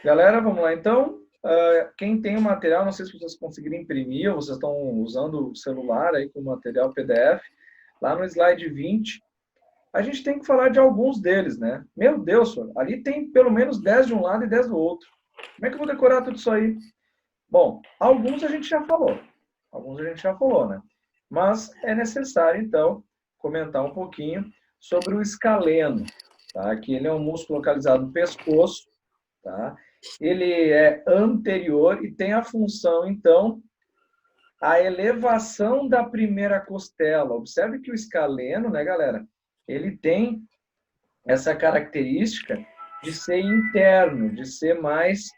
Galera, vamos lá então. Quem tem o material, não sei se vocês conseguiram imprimir ou vocês estão usando o celular aí com o material PDF. Lá no slide 20, a gente tem que falar de alguns deles, né? Meu Deus, senhor, ali tem pelo menos 10 de um lado e 10 do outro. Como é que eu vou decorar tudo isso aí? Bom, alguns a gente já falou. Alguns a gente já falou, né? Mas é necessário, então, comentar um pouquinho sobre o escaleno, tá? Que ele é um músculo localizado no pescoço, tá? Ele é anterior e tem a função, então, a elevação da primeira costela. Observe que o escaleno, né, galera, ele tem essa característica de ser interno, de ser mais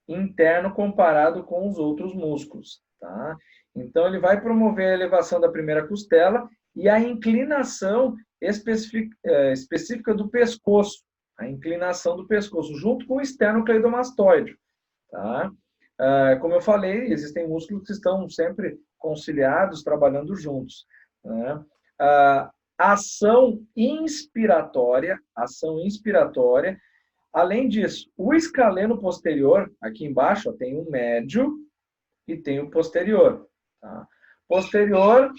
interno comparado com os outros músculos, tá? Então, ele vai promover a elevação da primeira costela e a inclinação específica do pescoço, a inclinação do pescoço, junto com o esternocleidomastoide, tá? Como eu falei, existem músculos que estão sempre conciliados, trabalhando juntos, né? Ação inspiratória. Além disso, o escaleno posterior, aqui embaixo, ó, tem o médio e tem o posterior. Tá? Posterior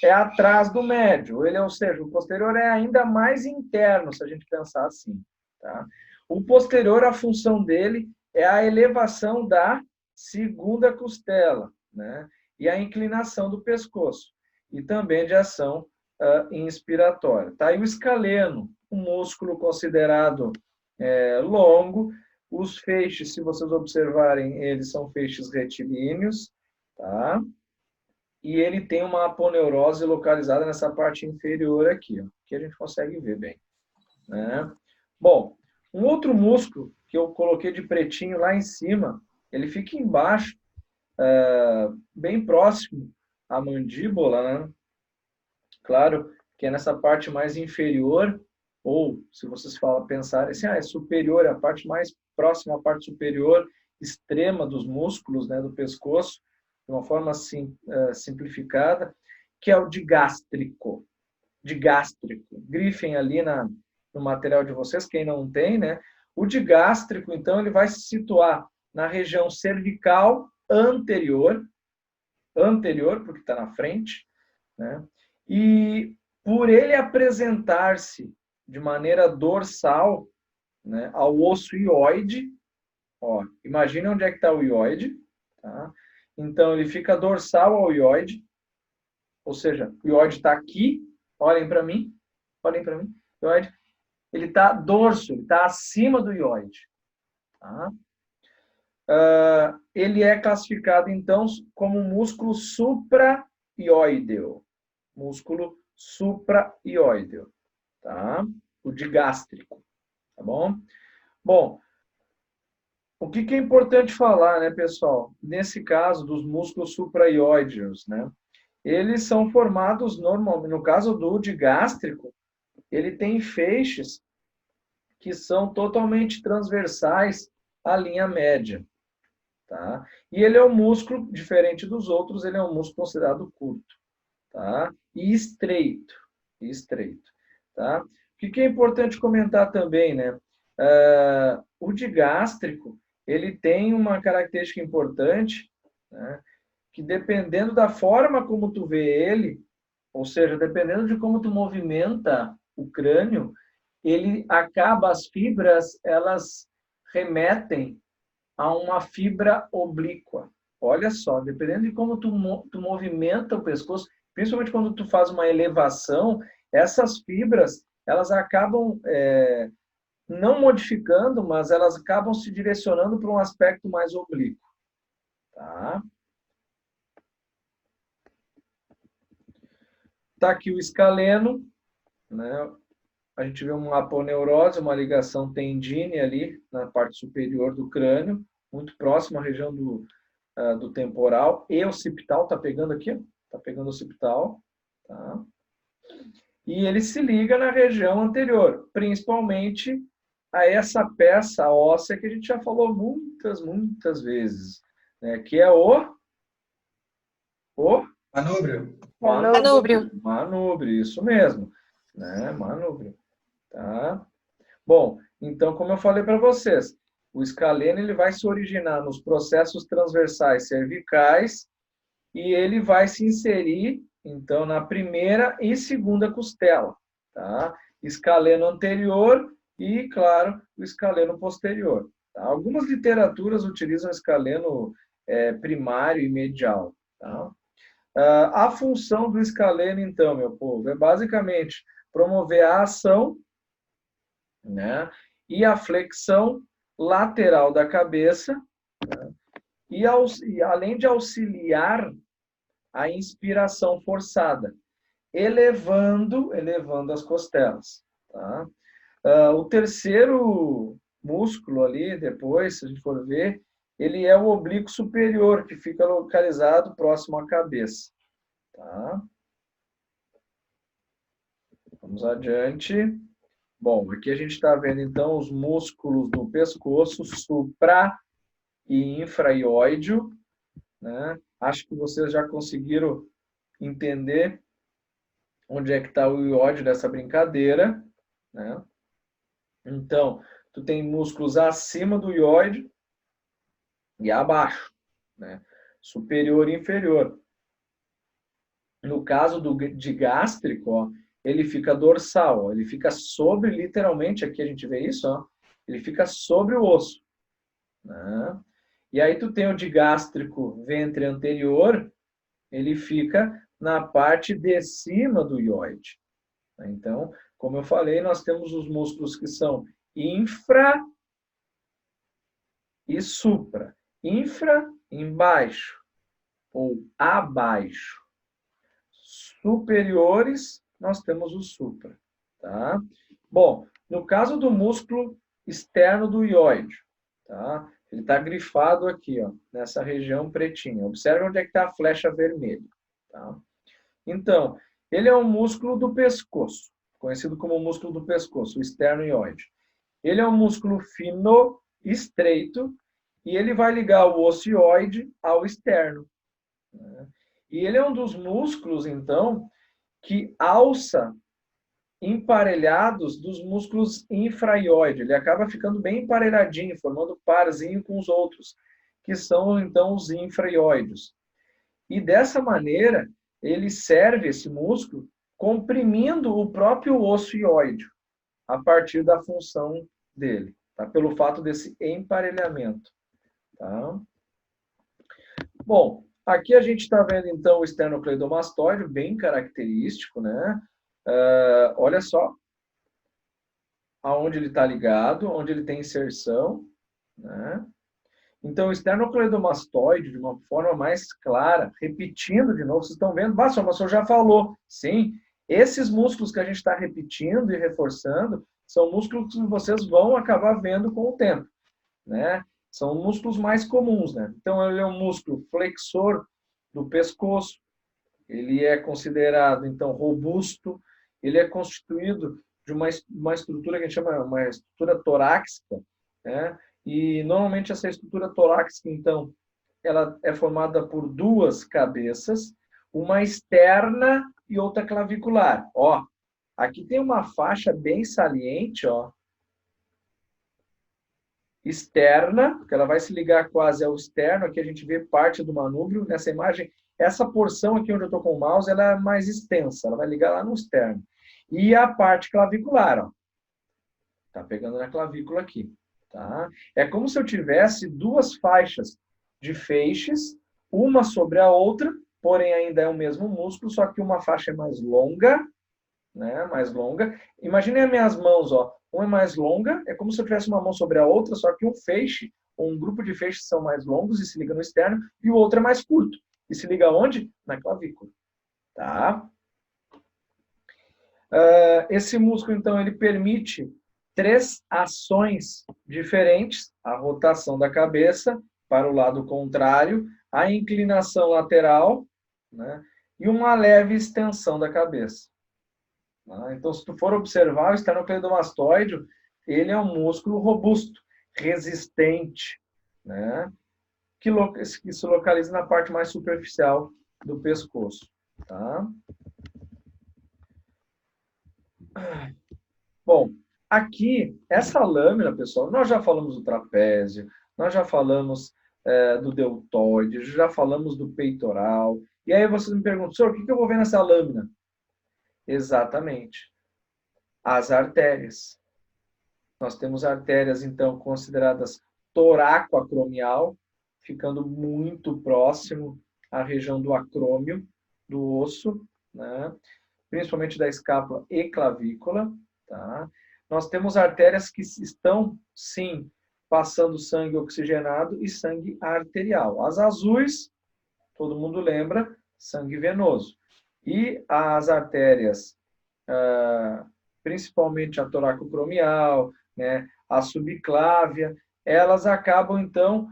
é atrás do médio, ou seja, o posterior é ainda mais interno, se a gente pensar assim. Tá? O posterior, a função dele é a elevação da segunda costela, né? E a inclinação do pescoço, e também de ação inspiratória. Tá? E o escaleno, um músculo considerado longo. Os feixes, se vocês observarem, eles são feixes retilíneos, tá? E ele tem uma aponeurose localizada nessa parte inferior aqui, ó, que a gente consegue ver bem, né? Bom, um outro músculo que eu coloquei de pretinho lá em cima, ele fica embaixo, bem próximo à mandíbula, né? Claro que é nessa parte mais inferior, ou se vocês pensarem assim, é superior, é a parte mais próxima à parte superior extrema dos músculos, né, do pescoço, de uma forma assim, simplificada, que é o digástrico. Digástrico. Grifem ali no material de vocês, quem não tem, né? O digástrico, então, ele vai se situar na região cervical anterior, porque está na frente, né? E por ele apresentar-se de maneira dorsal, né, ao osso ióide, ó, imagina onde é que está o ióide, tá? Então ele fica dorsal ao ióide, ou seja, o ióide está aqui, olhem para mim, o ióide, ele está dorso, ele está acima do ióide, tá? Ele é classificado então como músculo supraioideo, músculo supraioideo, tá? O digástrico, tá bom? Bom, o que é importante falar, né, pessoal? Nesse caso dos músculos supraioideos, né? Eles são formados normalmente, no caso do digástrico, ele tem feixes que são totalmente transversais à linha média, tá? E ele é um músculo, diferente dos outros, ele é um músculo considerado curto, tá? E estreito, tá? O que é importante comentar também, né? O digástrico, ele tem uma característica importante, né? Que dependendo da forma como tu vê ele, ou seja, dependendo de como tu movimenta o crânio, as fibras, elas remetem a uma fibra oblíqua. Olha só, dependendo de como tu movimenta o pescoço, principalmente quando tu faz uma elevação, essas fibras, elas acabam não modificando, mas elas acabam se direcionando para um aspecto mais oblíquo. Tá? Tá aqui o escaleno, né? A gente vê uma aponeurose, uma ligação tendínea ali na parte superior do crânio, muito próximo à região do temporal e occipital, tá pegando aqui, tá pegando o occipital, tá? E ele se liga na região anterior, principalmente a essa peça óssea que a gente já falou muitas vezes, né? Que é o Manúbrio. Manúbrio. Manúbrio, isso mesmo, né? Manúbrio, tá? Bom, então, como eu falei para vocês, O escaleno ele vai se originar nos processos transversais cervicais e ele vai se inserir, então, na primeira e segunda costela, tá? Escaleno anterior e, claro, o escaleno posterior. Tá? Algumas literaturas utilizam escaleno primário e medial, tá? A função do escaleno, então, meu povo, é basicamente promover a ação, né, e a flexão lateral da cabeça, né, e além de auxiliar a inspiração forçada, elevando as costelas. Tá? O terceiro músculo ali, depois, se a gente for ver, ele é o oblíquo superior, que fica localizado próximo à cabeça. Tá? Vamos adiante. Bom, aqui a gente está vendo, então, os músculos do pescoço, supra e infraioide, né? Acho que vocês já conseguiram entender onde é que está o ióide dessa brincadeira, né? Então, tu tem músculos acima do ióide e abaixo, né? Superior e inferior. No caso de gástrico, ó, ele fica dorsal, ó, ele fica sobre, literalmente, aqui a gente vê isso, ó, ele fica sobre o osso, né? E aí tu tem o digástrico ventre anterior, ele fica na parte de cima do ióide. Então, como eu falei, nós temos os músculos que são infra e supra. Infra, embaixo, ou abaixo. Superiores, nós temos o supra. Tá? Bom, no caso do músculo externo do ióide, tá? Ele está grifado aqui, ó, nessa região pretinha. Observe onde é que está a flecha vermelha. Tá? Então, ele é um músculo do pescoço, conhecido como músculo do pescoço, o esternoióide. Ele é um músculo fino, estreito, e ele vai ligar o ocioide ao externo. Né? E ele é um dos músculos, então, que alça emparelhados dos músculos infraioide. Ele acaba ficando bem emparelhadinho, formando parzinho com os outros, que são, então, os infraioides. E dessa maneira, ele serve, esse músculo, comprimindo o próprio osso ióide, a partir da função dele, tá? Pelo fato desse emparelhamento. Tá? Bom, aqui a gente está vendo, então, o esternocleidomastoide, bem característico, né? Olha só aonde ele está ligado, onde ele tem inserção, né? Então, o esternocleidomastoide, de uma forma mais clara, repetindo de novo, vocês estão vendo, o senhor já falou, sim, esses músculos que a gente está repetindo e reforçando são músculos que vocês vão acabar vendo com o tempo, né? São músculos mais comuns, né? Então, ele é um músculo flexor do pescoço, ele é considerado, então, robusto, ele é constituído de uma estrutura que a gente chama uma estrutura torácica, né? E normalmente essa estrutura torácica, então, ela é formada por duas cabeças, uma externa e outra clavicular. Ó, aqui tem uma faixa bem saliente, ó, externa, que ela vai se ligar quase ao externo. Aqui a gente vê parte do manúbrio nessa imagem. Essa porção aqui onde eu estou com o mouse, ela é mais extensa, ela vai ligar lá no externo. E a parte clavicular, ó, tá pegando na clavícula aqui. Tá? É como se eu tivesse duas faixas de feixes, uma sobre a outra, porém ainda é o mesmo músculo, só que uma faixa é mais longa, né? Mais longa. Imaginem as minhas mãos, ó. Uma é mais longa, é como se eu tivesse uma mão sobre a outra, só que um feixe, ou um grupo de feixes são mais longos e se liga no externo, e o outro é mais curto. E se liga onde? Na clavícula. Tá? Esse músculo, então, ele permite 3 ações diferentes: a rotação da cabeça para o lado contrário, a inclinação lateral, né, e uma leve extensão da cabeça. Então, se tu for observar, o esternocleidomastoide, ele é um músculo robusto, resistente, né, que se localiza na parte mais superficial do pescoço. Tá? Bom, aqui, essa lâmina, pessoal, nós já falamos do trapézio, nós já falamos do deltoide, já falamos do peitoral. E aí vocês me perguntam, senhor, o que eu vou ver nessa lâmina? Exatamente. As artérias. Nós temos artérias, então, consideradas toracoacromial, ficando muito próximo à região do acrômio, do osso, né? Principalmente da escápula e clavícula. Tá? Nós temos artérias que estão, sim, passando sangue oxigenado e sangue arterial. As azuis, todo mundo lembra, sangue venoso. E as artérias, principalmente a toracocromial, né, a subclávia, elas acabam, então,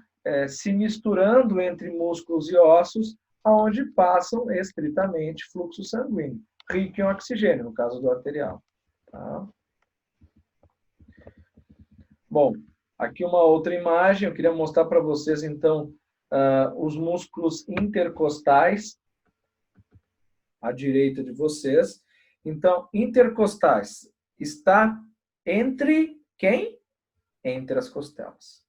se misturando entre músculos e ossos, aonde passam estritamente fluxo sanguíneo, rico em oxigênio, no caso do arterial. Tá? Bom, aqui uma outra imagem, eu queria mostrar para vocês, então, os músculos intercostais, à direita de vocês. Então, intercostais está entre quem? Entre as costelas.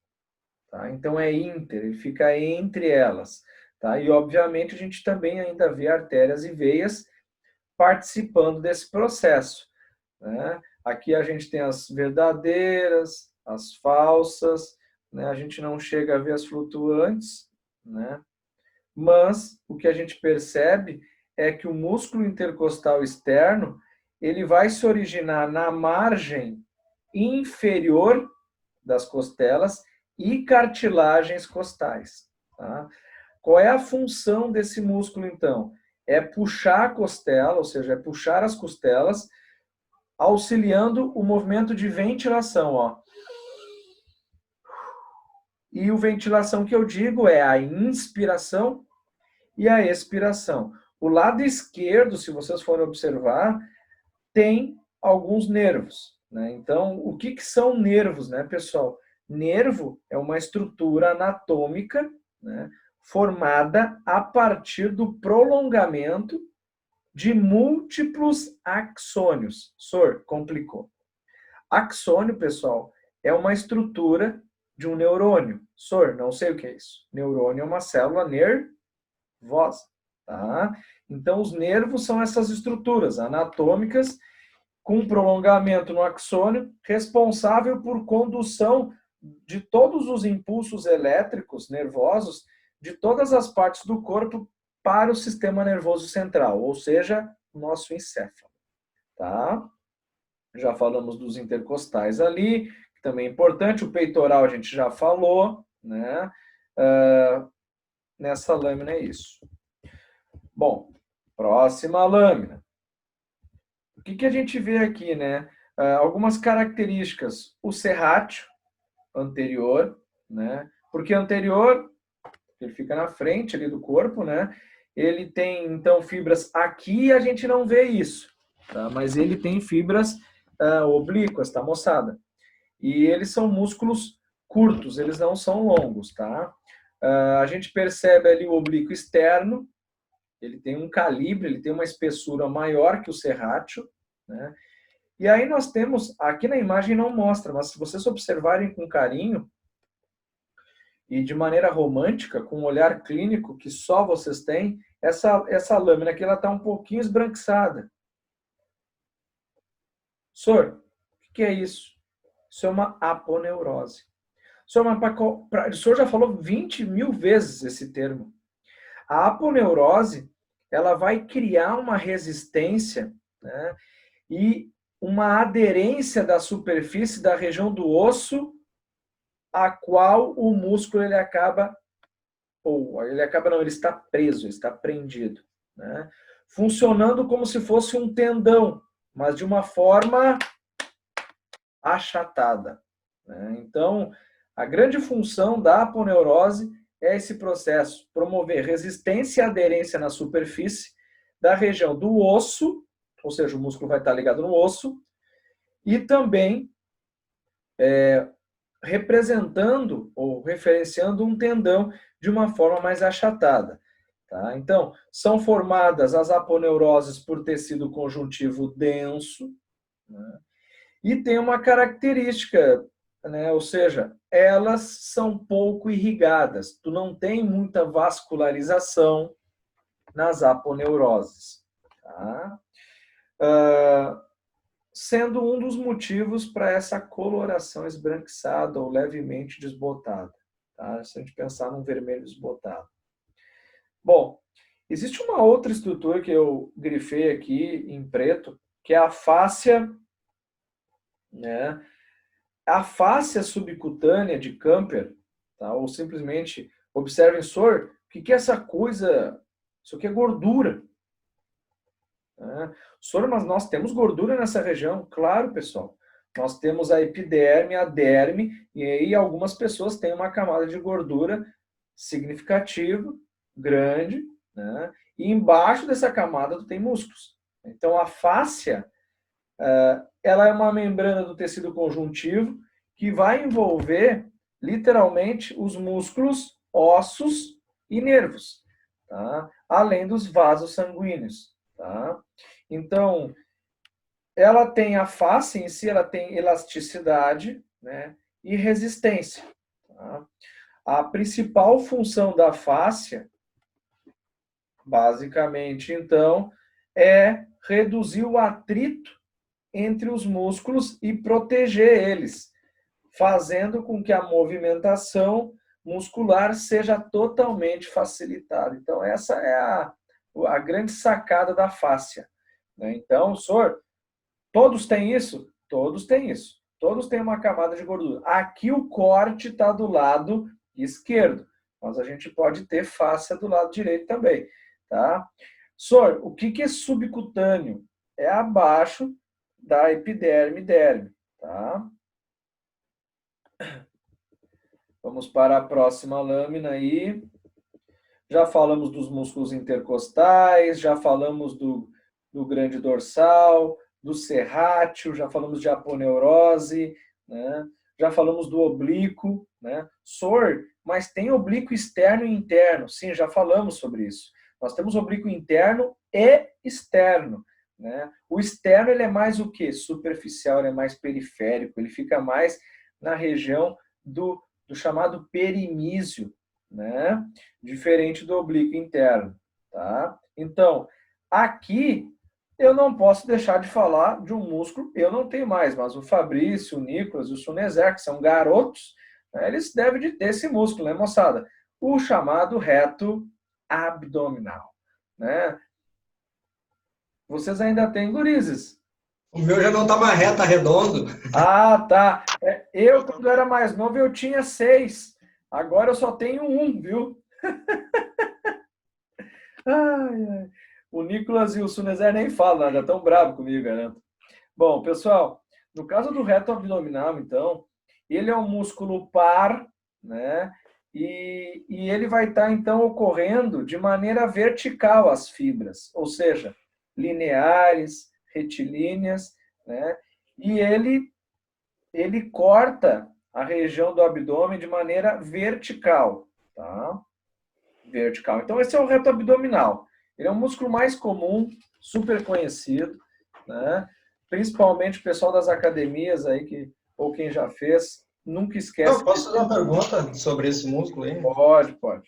Tá? Então, é inter, ele fica entre elas. Tá? E, obviamente, a gente também ainda vê artérias e veias participando desse processo. Né? Aqui a gente tem as verdadeiras, as falsas, né? A gente não chega a ver as flutuantes, né? Mas o que a gente percebe é que o músculo intercostal externo ele vai se originar na margem inferior das costelas e cartilagens costais. Tá? Qual é a função desse músculo, então? É puxar a costela, ou seja, é puxar as costelas, auxiliando o movimento de ventilação. Ó. E o ventilação que eu digo é a inspiração e a expiração. O lado esquerdo, se vocês forem observar, tem alguns nervos. Né? Então, o que são nervos, né, pessoal? Nervo é uma estrutura anatômica, né, formada a partir do prolongamento de múltiplos axônios. Sor, complicou. Axônio, pessoal, é uma estrutura de um neurônio. Sor, não sei o que é isso. Neurônio é uma célula nervosa. Tá? Então, os nervos são essas estruturas anatômicas com prolongamento no axônio, responsável por condução de todos os impulsos elétricos nervosos de todas as partes do corpo para o sistema nervoso central, ou seja, o nosso encéfalo. Tá? Já falamos dos intercostais ali, que também é importante. O peitoral a gente já falou, né? Nessa lâmina é isso. Bom, próxima lâmina. O que a gente vê aqui, né? Algumas características. O serrátil anterior, né? Porque anterior, ele fica na frente ali do corpo, né? Ele tem, então, fibras aqui, a gente não vê isso, tá? Mas ele tem fibras oblíquas, tá, moçada? E eles são músculos curtos, eles não são longos, tá? A gente percebe ali o oblíquo externo, ele tem um calibre, ele tem uma espessura maior que o serrátil, né? E aí nós temos, aqui na imagem não mostra, mas se vocês observarem com carinho e de maneira romântica, com um olhar clínico que só vocês têm, essa lâmina aqui ela está um pouquinho esbranquiçada. Senhor, o que é isso? Isso é uma aponeurose. O senhor já falou 20 mil vezes esse termo. A aponeurose, ela vai criar uma resistência, né, e uma aderência da superfície da região do osso a qual o músculo ele está preso, está prendido, né, funcionando como se fosse um tendão, mas de uma forma achatada. Né? Então, a grande função da aponeurose é esse processo, promover resistência e aderência na superfície da região do osso, ou seja, o músculo vai estar ligado no osso, e também representando ou referenciando um tendão de uma forma mais achatada. Tá? Então, são formadas as aponeuroses por tecido conjuntivo denso, né? E tem uma característica, né? Ou seja, elas são pouco irrigadas. Tu não tem muita vascularização nas aponeuroses. Tá? Sendo um dos motivos para essa coloração esbranquiçada ou levemente desbotada. Tá? Se a gente pensar num vermelho desbotado. Bom, existe uma outra estrutura que eu grifei aqui em preto, que é a fáscia, né? A fáscia subcutânea de Camper, tá? Ou simplesmente, observem, Sor, o que é essa coisa? Isso aqui é gordura. Sor, mas nós temos gordura nessa região? Claro, pessoal. Nós temos a epiderme, a derme, e aí algumas pessoas têm uma camada de gordura significativa, grande, né? E embaixo dessa camada tu tem músculos. Então a fáscia, ela é uma membrana do tecido conjuntivo que vai envolver literalmente os músculos, ossos e nervos, tá? Além dos vasos sanguíneos. Tá? Então, ela tem a face em si, ela tem elasticidade, né, e resistência. Tá? A principal função da fáscia, basicamente, então, é reduzir o atrito entre os músculos e proteger eles, fazendo com que a movimentação muscular seja totalmente facilitada. Então, essa é a grande sacada da fáscia. Então, Sor, todos têm isso? Todos têm isso. Todos têm uma camada de gordura. Aqui o corte está do lado esquerdo, mas a gente pode ter fáscia do lado direito também. Tá? Sor, o que é subcutâneo? É abaixo da epiderme e derme. Tá? Vamos para a próxima lâmina aí. Já falamos dos músculos intercostais, já falamos do grande dorsal, do serrátil, já falamos de aponeurose, né? Já falamos do oblíquo, né? Sor, mas tem oblíquo externo e interno. Sim, já falamos sobre isso. Nós temos oblíquo interno e externo, né? O externo ele é mais o quê? Superficial, ele é mais periférico, ele fica mais na região do chamado perimísio, né? Diferente do oblíquo interno, tá? Então, aqui eu não posso deixar de falar de um músculo, eu não tenho mais, mas o Fabrício, o Nicolas e o Sunezer, que são garotos, né, eles devem de ter esse músculo, né, moçada? O chamado reto abdominal, né? Vocês ainda têm gurizes? O meu já não tá mais reto, tá redondo. Ah, tá. Eu, quando era mais novo, eu tinha 6. Agora eu só tenho 1, viu? Ai, ai. O Nicolas e o Sunezer nem falam, já estão bravos comigo, garanto. Bom, pessoal, no caso do reto abdominal, então, ele é um músculo par, né? E ele vai estar, então, ocorrendo de maneira vertical as fibras, ou seja, lineares, retilíneas, né? E ele corta a região do abdômen de maneira vertical, tá? Vertical. Então, esse é o reto abdominal. Ele é um músculo mais comum, super conhecido, né? Principalmente o pessoal das academias aí, ou quem já fez, nunca esquece. Eu posso fazer uma pergunta sobre esse músculo aí? Pode, pode.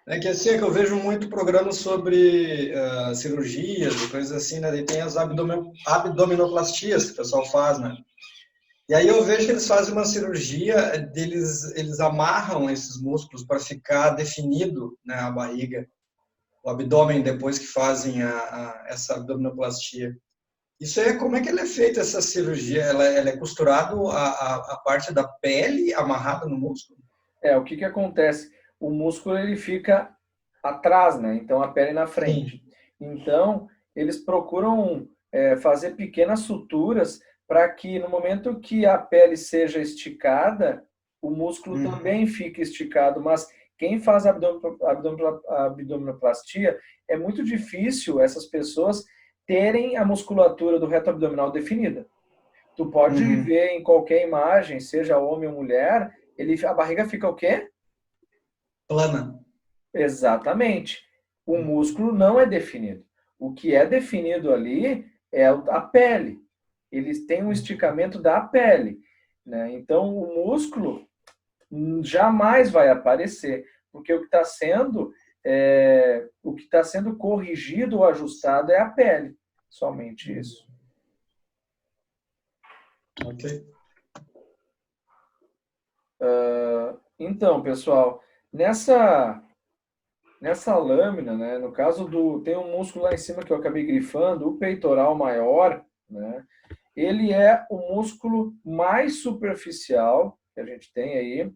É que assim, é que eu vejo muito programa sobre cirurgias e coisas assim, né? E tem as abdominoplastias que o pessoal faz, né? E aí eu vejo que eles fazem uma cirurgia, eles amarram esses músculos para ficar definido, né, a barriga, o abdômen depois que fazem essa abdominoplastia. Isso aí, como é que ele é feito, essa cirurgia? Ela é costurado a parte da pele amarrada no músculo? O que acontece? O músculo ele fica atrás, né? Então a pele na Sim. frente. Então eles procuram fazer pequenas suturas para que no momento que a pele seja esticada, o músculo também fique esticado. Mas quem faz abdominoplastia é muito difícil essas pessoas terem a musculatura do reto abdominal definida. Tu pode ver em qualquer imagem, seja homem ou mulher, a barriga fica o quê? Plana. Exatamente. O músculo não é definido. O que é definido ali é a pele. eles têm um esticamento da pele, né? Então, o músculo jamais vai aparecer, porque o que está sendo corrigido ou ajustado é a pele, somente isso. Ok. Então, pessoal, nessa lâmina, né, no caso tem um músculo lá em cima que eu acabei grifando, o peitoral maior, né, ele é o músculo mais superficial que a gente tem aí,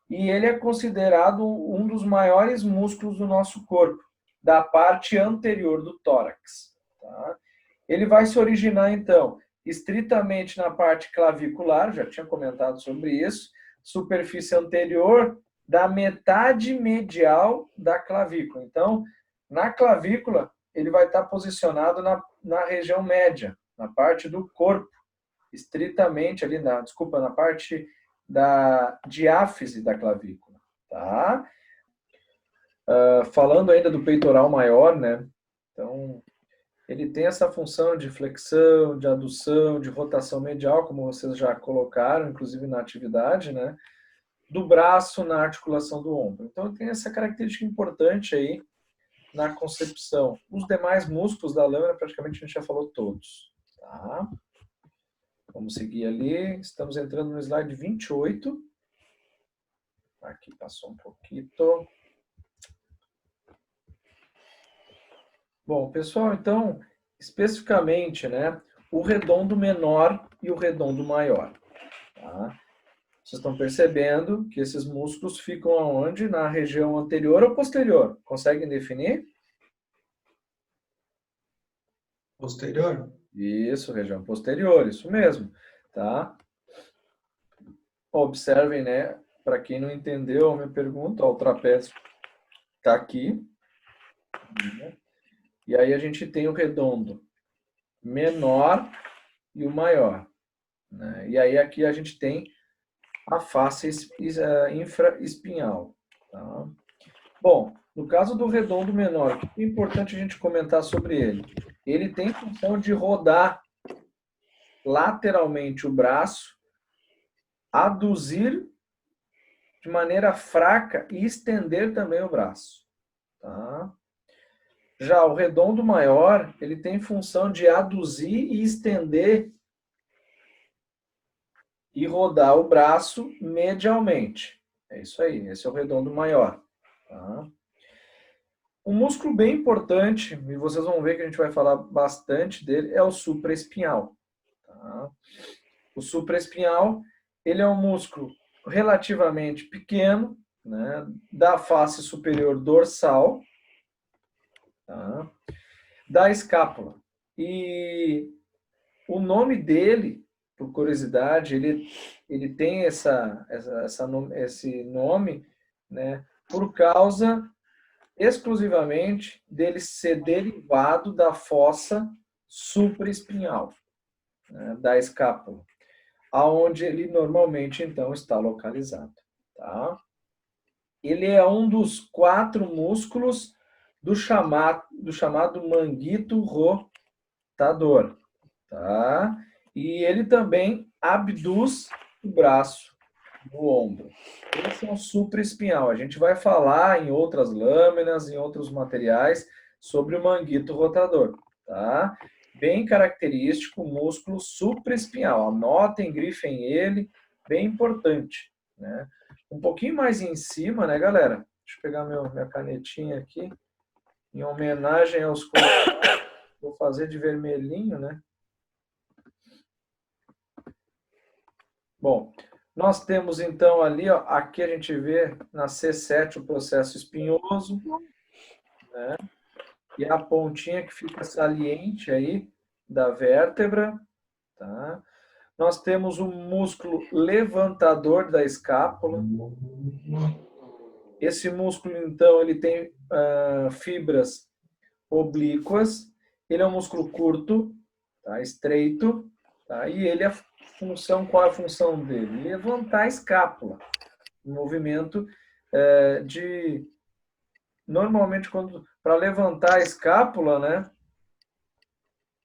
e ele é considerado um dos maiores músculos do nosso corpo, da parte anterior do tórax. Tá? Ele vai se originar, então, estritamente na parte clavicular, já tinha comentado sobre isso, superfície anterior da metade medial da clavícula. Então, na clavícula, ele vai estar posicionado na região média, na parte do corpo, estritamente ali, na parte da diáfise da clavícula, tá? Falando ainda do peitoral maior, né? Então, ele tem essa função de flexão, de adução, de rotação medial, como vocês já colocaram, inclusive na atividade, né? Do braço na articulação do ombro. Então, tem essa característica importante aí na concepção. Os demais músculos da lâmina, praticamente a gente já falou todos, tá? Vamos seguir ali. Estamos entrando no slide 28. Aqui passou um pouquinho. Bom, pessoal, então, especificamente, né, o redondo menor e o redondo maior. Tá? Vocês estão percebendo que esses músculos ficam aonde? Na região anterior ou posterior? Conseguem definir? Posterior? Isso, região posterior, isso mesmo. Tá? Observem, né? Para quem não entendeu a minha pergunta, ó, o trapézio está aqui. Né? E aí a gente tem o redondo menor e o maior. Né? E aí aqui a gente tem a face infraespinhal. Tá? Bom, no caso do redondo menor, o que é importante a gente comentar sobre ele? Ele tem função de rodar lateralmente o braço, aduzir de maneira fraca e estender também o braço. Tá? Já o redondo maior, ele tem função de aduzir e estender e rodar o braço medialmente. É isso aí, esse é o redondo maior. Tá? Um músculo bem importante, e vocês vão ver que a gente vai falar bastante dele, é o supraespinhal. Tá? O supraespinhal, ele é um músculo relativamente pequeno, né, da face superior dorsal, tá? Da escápula. E o nome dele, por curiosidade, ele tem esse nome, né, por causa exclusivamente dele ser derivado da fossa supraespinhal, né, da escápula, aonde ele normalmente então está localizado. Tá? Ele é um dos 4 músculos do chamado manguito rotador. Tá? E ele também abduz o braço no ombro. Esse é um supraespinhal. A gente vai falar em outras lâminas, em outros materiais, sobre o manguito rotador. Tá? Bem característico, músculo supraespinhal. Anotem, grifem ele, bem importante. Né? Um pouquinho mais em cima, né, galera? Deixa eu pegar minha canetinha aqui. Em homenagem aos colorados, vou fazer de vermelhinho, né? Bom, nós temos então ali, ó, aqui a gente vê na C7 o processo espinhoso, né? E a pontinha que fica saliente aí da vértebra, tá? Nós temos o músculo levantador da escápula. Esse músculo, então, ele tem fibras oblíquas. Ele é um músculo curto, tá? Estreito, tá? E ele qual é a função dele? Levantar a escápula. Um movimento normalmente para levantar a escápula, né?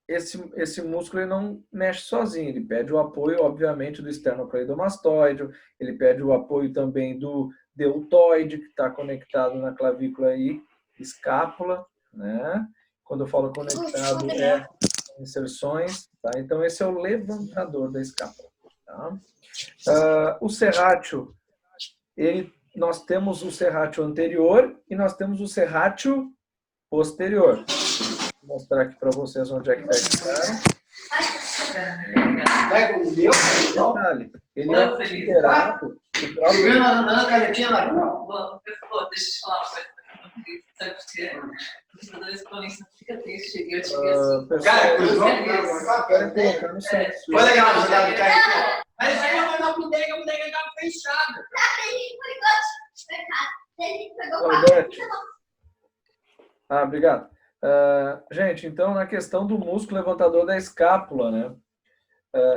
esse músculo ele não mexe sozinho, ele pede o apoio, obviamente, do esternocleidomastoide, ele pede o apoio também do deltoide, que está conectado na clavícula e escápula, né? Quando eu falo conectado, é inserções, tá? Então, esse é o levantador da escápula, tá? O serrátil, nós temos o serrátil anterior e nós temos o serrátil posterior. Vou mostrar aqui para vocês onde é que está esse cara. Detalhe, ele é considerado o próprio... Deixa eu falar uma coisa. Sabe por quê? Os jogadores podem ser cicatriz. Pessoal, querem colocar no site. Foi legal a jogada do cara. Mas aí eu vou dar pro Dega, o Dega tá fechado. Obrigado. Gente, então, na questão do músculo levantador da escápula, né?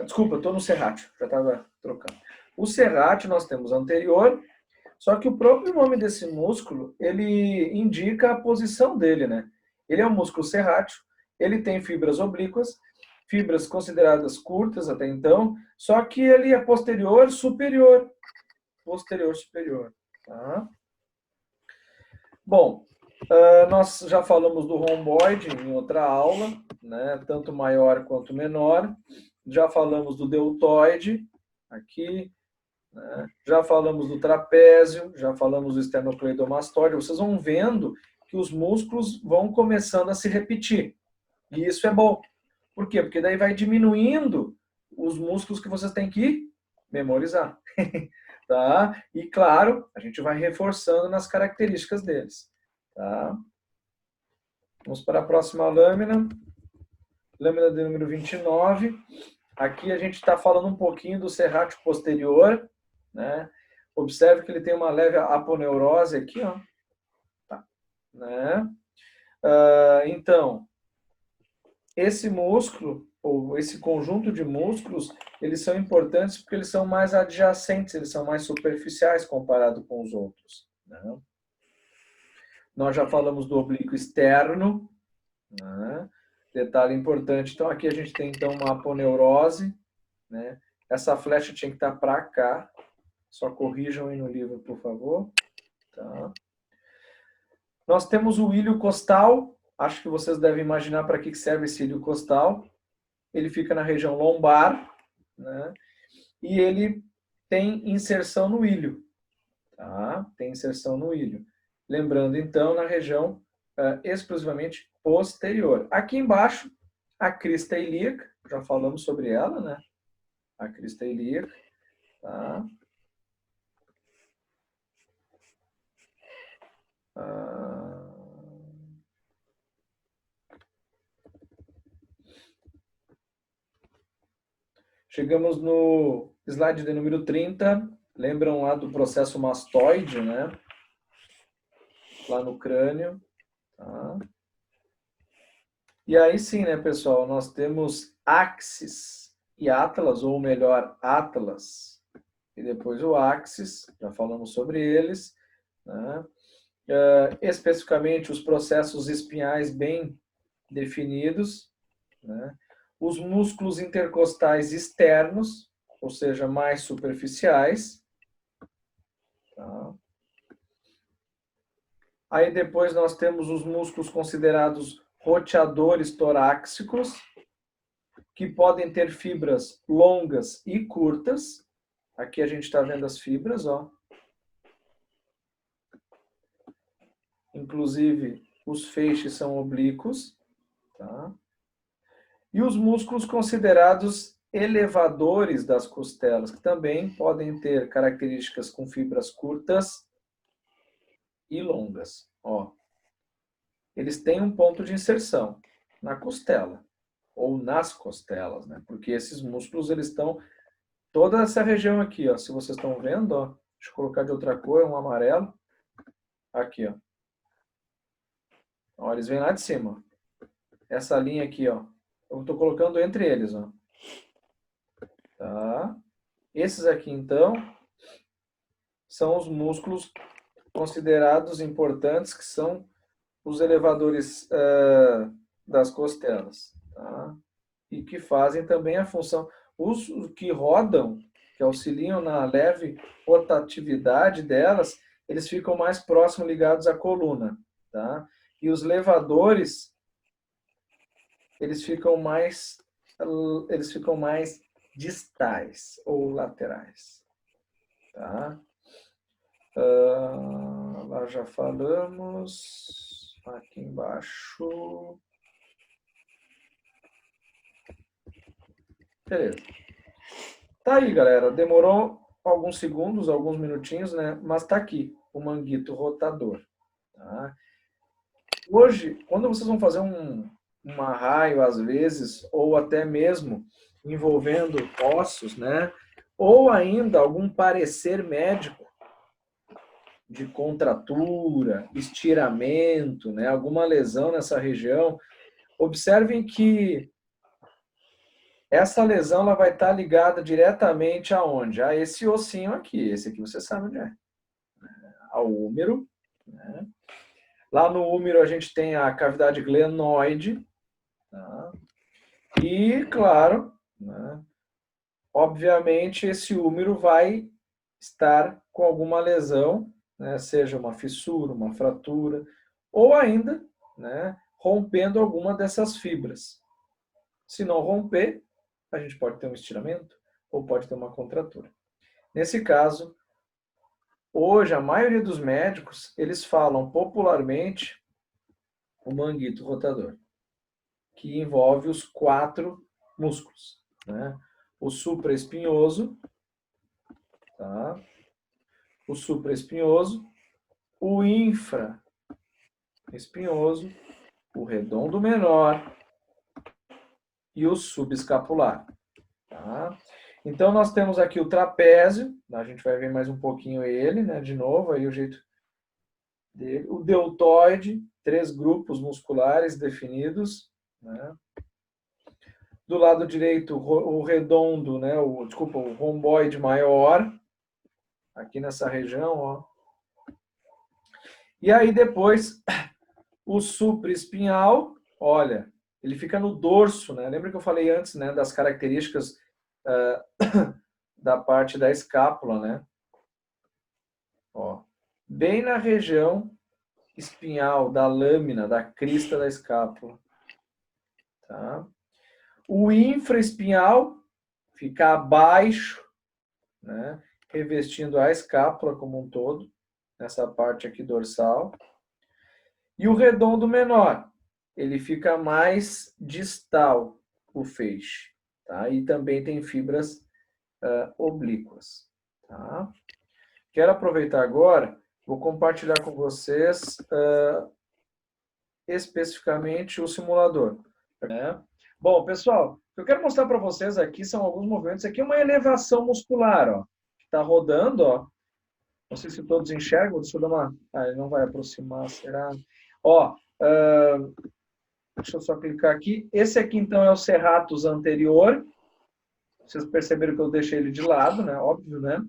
Desculpa, eu estou no serrátil, já estava trocando. O serrátil nós temos anterior, só que o próprio nome desse músculo, ele indica a posição dele, né? Ele é um músculo serrátil, ele tem fibras oblíquas, fibras consideradas curtas até então, só que ele é posterior, superior. Posterior, superior. Tá? Bom, nós já falamos do romboide em outra aula, né? Tanto maior quanto menor. Já falamos do deltoide, aqui. Né? Já falamos do trapézio, já falamos do esternocleidomastoide. Vocês vão vendo que os músculos vão começando a se repetir. E isso é bom. Por quê? Porque daí vai diminuindo os músculos que vocês têm que memorizar. Tá? E, claro, a gente vai reforçando nas características deles. Tá? Vamos para a próxima lâmina. Lâmina de número 29. Aqui a gente está falando um pouquinho do serrátil posterior. Né? Observe que ele tem uma leve aponeurose aqui. Ó. Tá. Né? Então, esse músculo, ou esse conjunto de músculos, eles são importantes porque eles são mais adjacentes, eles são mais superficiais comparado com os outros. Né? Nós já falamos do oblíquo externo, né? Detalhe importante, então aqui a gente tem então uma aponeurose, né? Essa flecha tinha que estar para cá, só corrijam aí no livro, por favor. Tá. Nós temos o ilho costal, acho que vocês devem imaginar para que serve esse ilho costal. Ele fica na região lombar, né? E ele tem inserção no ilho. Tá? Tem inserção no ilho. Lembrando, então, na região exclusivamente posterior. Aqui embaixo, a crista ilíaca, já falamos sobre ela, né? A crista ilíaca. Tá? Chegamos no slide de número 30. Lembram lá do processo mastoide, né? Lá no crânio. Tá? E aí sim, né, pessoal? Nós temos axis e atlas, ou melhor, atlas. E depois o axis, já falamos sobre eles. Né? Especificamente os processos espinhais bem definidos. Né? Os músculos intercostais externos, ou seja, mais superficiais. Tá? Aí depois nós temos os músculos considerados roteadores torácicos, que podem ter fibras longas e curtas. Aqui a gente está vendo as fibras, ó. Inclusive, os feixes são oblíquos. Tá? E os músculos considerados elevadores das costelas, que também podem ter características com fibras curtas e longas. Ó. Eles têm um ponto de inserção na costela, ou nas costelas, né? Porque esses músculos, eles estão... Toda essa região aqui, ó, se vocês estão vendo, ó, deixa eu colocar de outra cor, um amarelo. Aqui, ó. Ó, eles vêm lá de cima. Essa linha aqui, ó. Eu estou colocando entre eles, ó. Tá? Esses aqui, então, são os músculos considerados importantes, que são os elevadores das costelas. tá? E que fazem também a função. Os que rodam, que auxiliam na leve rotatividade delas, eles ficam mais próximos ligados à coluna, tá? E os levadores, eles ficam mais distais ou laterais, tá? Lá já falamos. Aqui embaixo. Beleza. Tá aí, galera. Demorou alguns segundos, alguns minutinhos, né? Mas tá aqui o manguito rotador. Tá? Hoje, quando vocês vão fazer um arraio, às vezes, ou até mesmo envolvendo ossos, né? Ou ainda algum parecer médico de contratura, estiramento, né? Alguma lesão nessa região, observem que essa lesão ela vai estar ligada diretamente aonde? A esse ossinho aqui. Esse aqui você sabe onde é. Ao úmero. Né? Lá no úmero a gente tem a cavidade glenoide. Tá? E, claro, né? Obviamente esse úmero vai estar com alguma lesão, né? Seja uma fissura, uma fratura, ou ainda, né? Rompendo alguma dessas fibras. Se não romper, a gente pode ter um estiramento ou pode ter uma contratura. Nesse caso, hoje a maioria dos médicos, eles falam popularmente o manguito rotador, que envolve os 4 músculos, né? O supraespinhoso, tá? O supraespinhoso, o infraespinhoso, o redondo menor e o subescapular. Tá? Então, nós temos aqui o trapézio, a gente vai ver mais um pouquinho ele, né? De novo, aí o jeito dele. O deltoide, 3 grupos musculares definidos. Né? Do lado direito, o redondo, né? O romboide maior, aqui nessa região. Ó. E aí depois, o supraespinhal, olha, ele fica no dorso, né? Lembra que eu falei antes, né, das características da parte da escápula, né? Ó, bem na região espinhal da lâmina, da crista da escápula. Tá? O infraespinhal fica abaixo, né? Revestindo a escápula como um todo, nessa parte aqui dorsal. E o redondo menor, ele fica mais distal, o feixe. Tá? E também tem fibras oblíquas. Tá? Quero aproveitar agora, vou compartilhar com vocês especificamente o simulador. Né? Bom, pessoal, o que eu quero mostrar para vocês aqui são alguns movimentos. Aqui é uma elevação muscular, ó, que está rodando, ó. Não sei se todos enxergam, deixa eu dar uma... Ah, ele não vai aproximar, será? Ó, deixa eu só clicar aqui. Esse aqui, então, é o serratus anterior. Vocês perceberam que eu deixei ele de lado, né? Óbvio, né?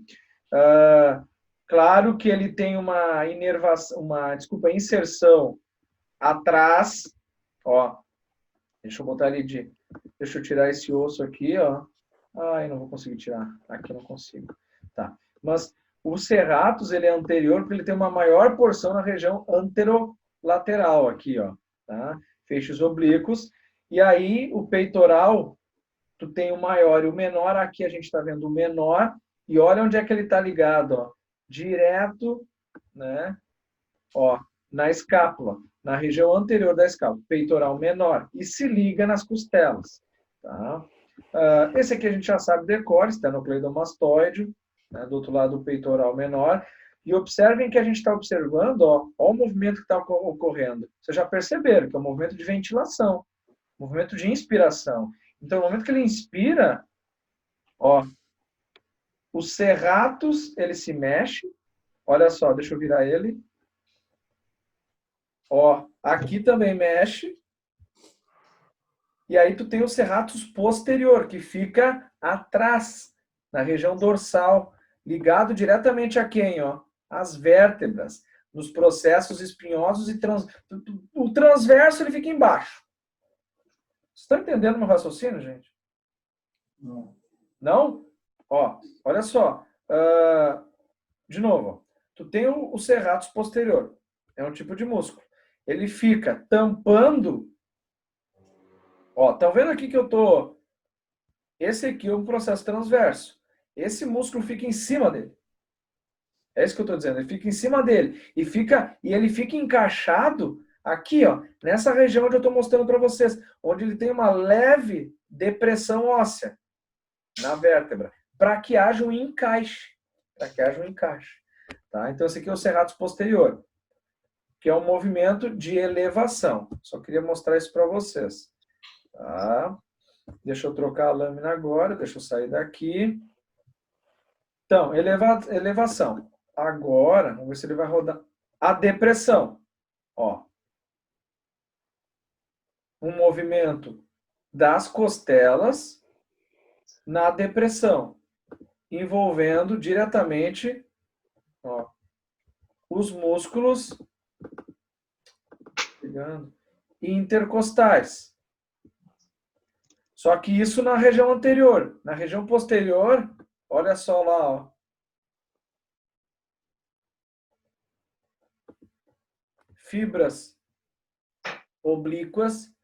Claro que ele tem uma inervação, inserção atrás, ó. Deixa eu botar ele de... Deixa eu tirar esse osso aqui, ó. Ai, não vou conseguir tirar. Aqui eu não consigo. Tá. Mas o serratus, ele é anterior porque ele tem uma maior porção na região anterolateral aqui, ó. Tá? Feixes oblíquos. E aí, o peitoral, tu tem o maior e o menor. Aqui a gente está vendo o menor. E olha onde é que ele está ligado, ó. Direto, né? Ó, na escápula, na região anterior da escápula, peitoral menor, e se liga nas costelas. Tá? Esse aqui a gente já sabe decore, esternocleidomastoide, né, do outro lado o peitoral menor. E observem que a gente está observando, ó o movimento que está ocorrendo. Vocês já perceberam que é um movimento de ventilação, movimento de inspiração. Então, no momento que ele inspira, ó, o serratus, ele se mexe. Olha só, deixa eu virar ele. Ó, aqui também mexe. E aí tu tem o serratus posterior, que fica atrás, na região dorsal, ligado diretamente a quem? Ó? As vértebras, nos processos espinhosos e o transverso ele fica embaixo. Vocês estão entendendo meu raciocínio, gente? Não. Não? Ó, olha só. De novo, ó. Tu tem o serratus posterior. É um tipo de músculo. Ele fica tampando. Ó, estão vendo aqui que eu tô... Esse aqui é um processo transverso. Esse músculo fica em cima dele. É isso que eu estou dizendo. Ele fica em cima dele. E ele fica encaixado aqui, ó, nessa região onde eu estou mostrando para vocês. Onde ele tem uma leve depressão óssea na vértebra. Para que haja um encaixe. Para que haja um encaixe. Tá? Então, esse aqui é o serratus posterior. Que é um movimento de elevação. Só queria mostrar isso para vocês. Tá? Deixa eu trocar a lâmina agora. Deixa eu sair daqui. Então, elevação. Agora, vamos ver se ele vai rodar. A depressão. Ó. Um movimento das costelas na depressão, envolvendo diretamente, ó, os músculos intercostais. Só que isso na região anterior. Na região posterior, olha só lá, ó. Fibras oblíquas,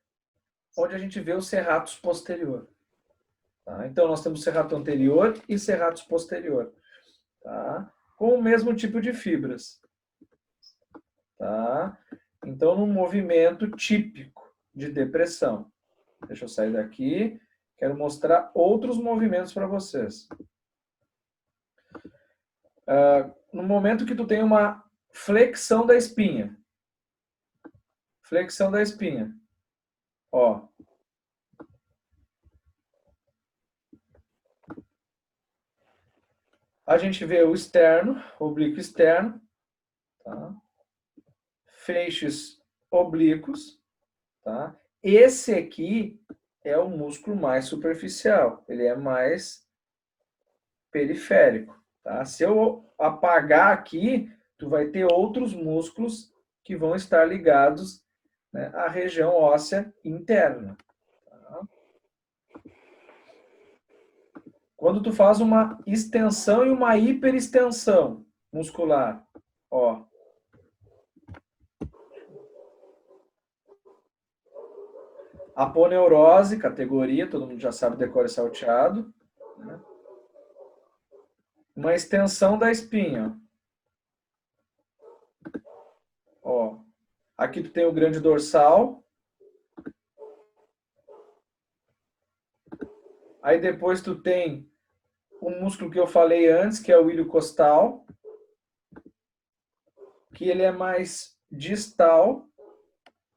onde a gente vê o serratus posterior. Tá? Então, nós temos serratus anterior e serratus posterior. Tá? Com o mesmo tipo de fibras. Tá? Então, num movimento típico de depressão. Deixa eu sair daqui. Quero mostrar outros movimentos para vocês. No momento que tu tem uma flexão da espinha. Flexão da espinha. Ó. A gente vê o externo, oblíquo externo. Tá? Feixes oblíquos. Tá? Esse aqui é o músculo mais superficial. Ele é mais periférico. Tá? Se eu apagar aqui, tu vai ter outros músculos que vão estar ligados, né, à região óssea interna. Tá? Quando tu faz uma extensão e uma hiperextensão muscular, ó, aponeurose, categoria, todo mundo já sabe, decora salteado. Né? Uma extensão da espinha. Ó, aqui tu tem o grande dorsal. Aí depois tu tem o músculo que eu falei antes, que é o ilho costal. Que ele é mais distal,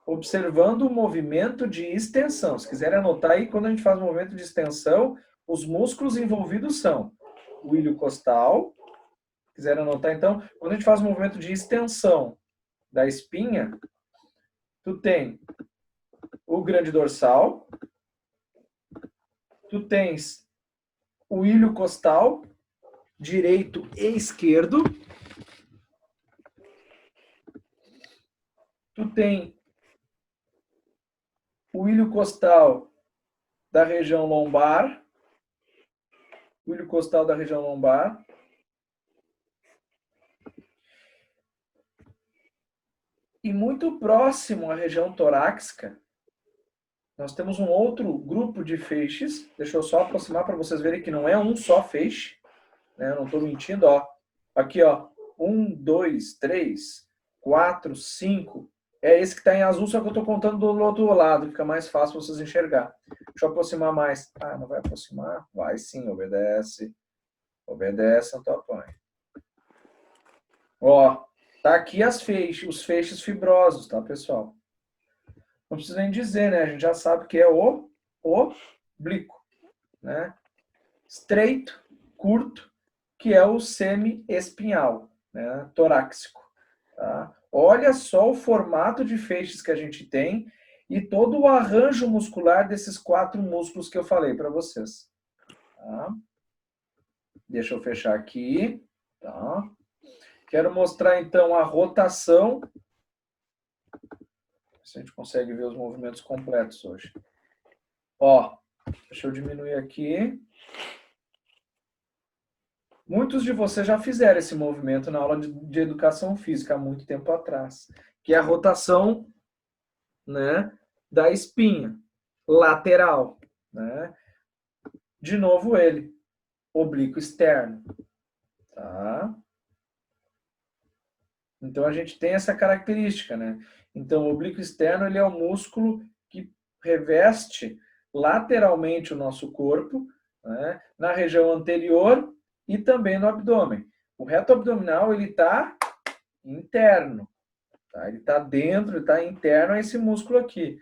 observando o movimento de extensão. Se quiserem anotar aí, quando a gente faz o movimento de extensão, os músculos envolvidos são o ilho costal. Se quiserem anotar, então, quando a gente faz o movimento de extensão da espinha, tu tem o grande dorsal, tu tens o ilho costal, direito e esquerdo, tu tem o ilho costal da região lombar, o ilho costal da região lombar, e muito próximo à região torácica, nós temos um outro grupo de feixes. Deixa eu só aproximar para vocês verem que não é um só feixe, né? Eu não estou mentindo, ó. Aqui, ó, 1, 2, 3, 4, 5. É esse que está em azul, só que eu estou contando do outro lado, fica mais fácil vocês enxergar. Deixa eu aproximar mais. Ah, não vai aproximar? Vai sim, obedece. Obedece, não apanha. Ó, tá aqui os feixes fibrosos, tá, pessoal? Não precisa nem dizer, né? A gente já sabe que é o oblíquo, né? Estreito, curto, que é o semi-espinhal, né? Torácico. Tá? Olha só o formato de feixes que a gente tem e todo o arranjo muscular desses 4 músculos que eu falei para vocês. Tá? Deixa eu fechar aqui. Tá? Quero mostrar, então, a rotação. Se a gente consegue ver os movimentos completos hoje. Ó, deixa eu diminuir aqui. Muitos de vocês já fizeram esse movimento na aula de educação física há muito tempo atrás, que é a rotação, né, da espinha lateral, né? De novo ele, oblíquo externo, tá? Então a gente tem essa característica, né? Então o oblíquo externo ele é o músculo que reveste lateralmente o nosso corpo, né, na região anterior e também no abdômen. O reto abdominal ele está interno, tá? Ele está dentro, está interno a esse músculo aqui,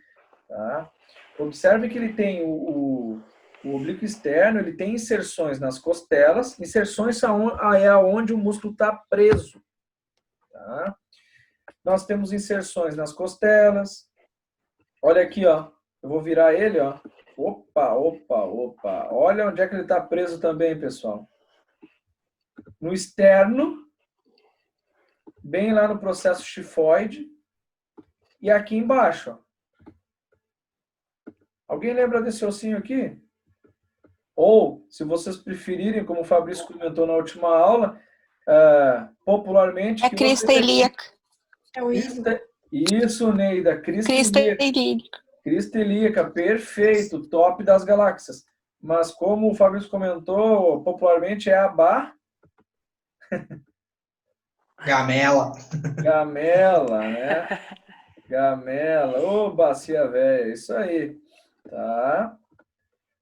tá? Observe que ele tem o oblíquo externo, ele tem inserções nas costelas. Inserções é onde o músculo está preso, tá? Nós temos inserções nas costelas. Olha aqui, ó. Eu vou virar ele, ó. Opa, opa, opa. Olha onde é que ele está preso também, pessoal. No externo, bem lá no processo xifoide. E aqui embaixo, ó. Alguém lembra desse ossinho aqui? Ou, se vocês preferirem, como o Fabrício comentou na última aula, popularmente... É crista ilíaca. Isso, Neida. Crista ilíaca. Crista ilíaca, perfeito. Top das galáxias. Mas como o Fabrício comentou, popularmente é a Gamela. Gamela, né? Gamela. Ô, bacia velha. Isso aí. Tá?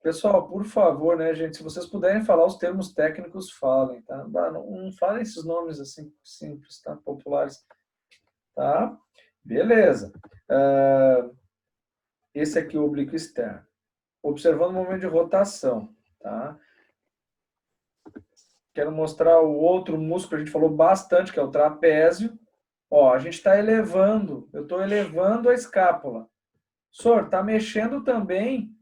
Pessoal, por favor, né, gente? Se vocês puderem falar os termos técnicos, falem, tá? Não falem esses nomes assim simples, tá? Populares. Tá? Beleza. Esse aqui é o oblíquo externo. Observando o momento de rotação, tá? Quero mostrar o outro músculo que a gente falou bastante, que é o trapézio. Ó, a gente está elevando, eu estou elevando a escápula. Senhor, está mexendo também.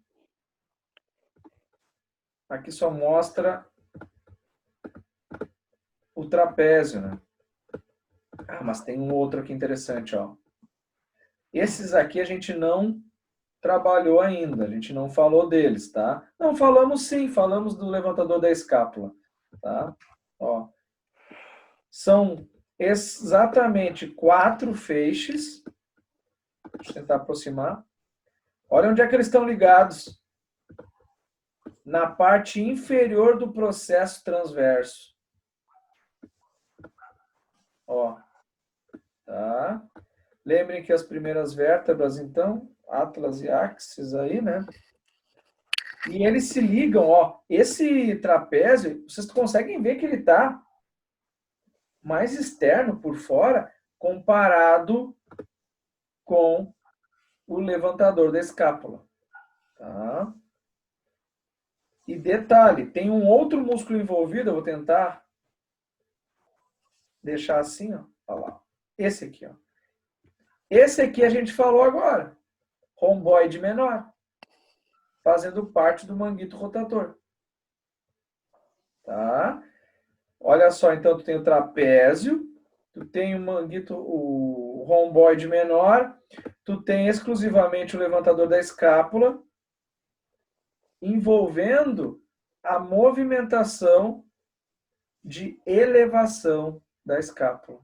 Aqui só mostra o trapézio, né? Ah, mas tem um outro aqui interessante, ó. Esses aqui a gente não trabalhou ainda, a gente não falou deles, tá? Não, falamos sim, falamos do levantador da escápula, tá? Ó, são exatamente 4 feixes. Deixa eu tentar aproximar. Olha onde é que eles estão ligados. Na parte inferior do processo transverso. Ó, tá? Lembrem que as primeiras vértebras, então, atlas e axis aí, né? E eles se ligam, ó. Esse trapézio, vocês conseguem ver que ele tá mais externo por fora comparado com o levantador da escápula, tá? E detalhe, tem um outro músculo envolvido, eu vou tentar deixar assim, ó. Olha lá. Esse aqui, ó. Esse aqui a gente falou agora. Romboide menor. Fazendo parte do manguito rotator. Tá? Olha só, então tu tem o trapézio, tu tem o manguito, o romboide menor, tu tem exclusivamente o levantador da escápula, envolvendo a movimentação de elevação da escápula.